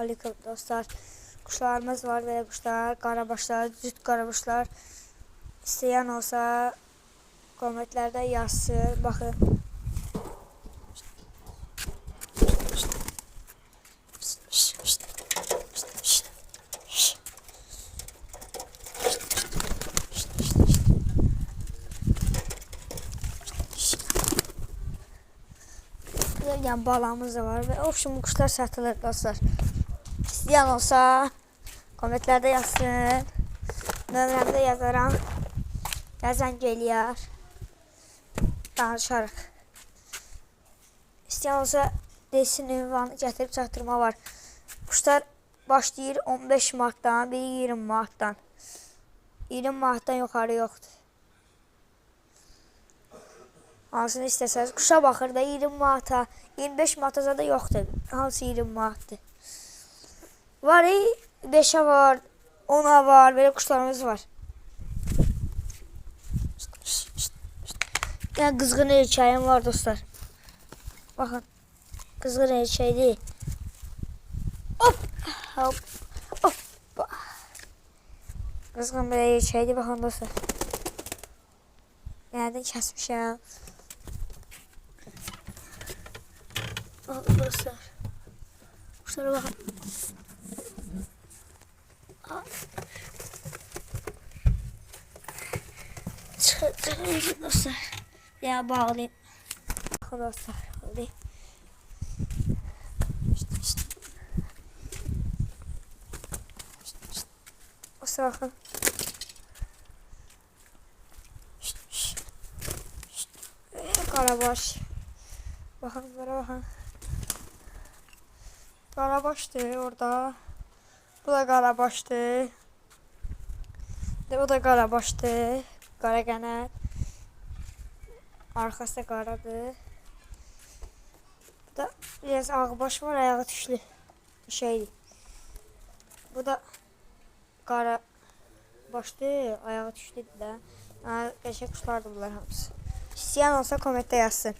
Assalamualaikum dostlar. Kuşlarımız var, böyle kuşlar, karabaşlar, cüt karabaşlar. İsteyen olsa komentlerde yazsın. Bakın. Yani balamız da var ve bu kuşlar satılır dostlar. İsteyen olsa komentlerde yazsın. Nömrəmdə yazaram. Yazan geliyor. Danışarıq. İsteyen olsa desin, ünvanı gətirib çatdırma var. Kuşlar başlayır 15 manatdan, biri 20 manatdan. 20 manatdan yuxarı yoxdur. Hansını istəsəniz. Kuşa baxır da 20 manata, 25 manata da yoxdur. Hansı 20 manatdır. Var 5'e var, 10'a var, böyle kuşlarımız var. Yani kızgın erkeğim var dostlar. Bakın. Kızgın erkeği değil. Hop. Hop. Hop. Kızgın bir erkeği bakın dostlar. Nereden kesmişim. Bakın dostlar. Kuşlara bakın. Çıkın dostlar. Ya bağlayayım. Bakın dostlar. Bağlayayım. Dostlar bakın. Karabaş. Bakın bunlara bakın. Karabaştı orada. Bu da karabaştı. Bu da karabaştı. Qara qənət. Arkası da qaradır. Bu da biraz ağbaş var, ayağı tüşlü şeydir. Bu da qara başlı, ayağı tüşlüdür də. Qəşəng quşlardır bunlar hamısı. İstəyən olsa kommentdə yazsın.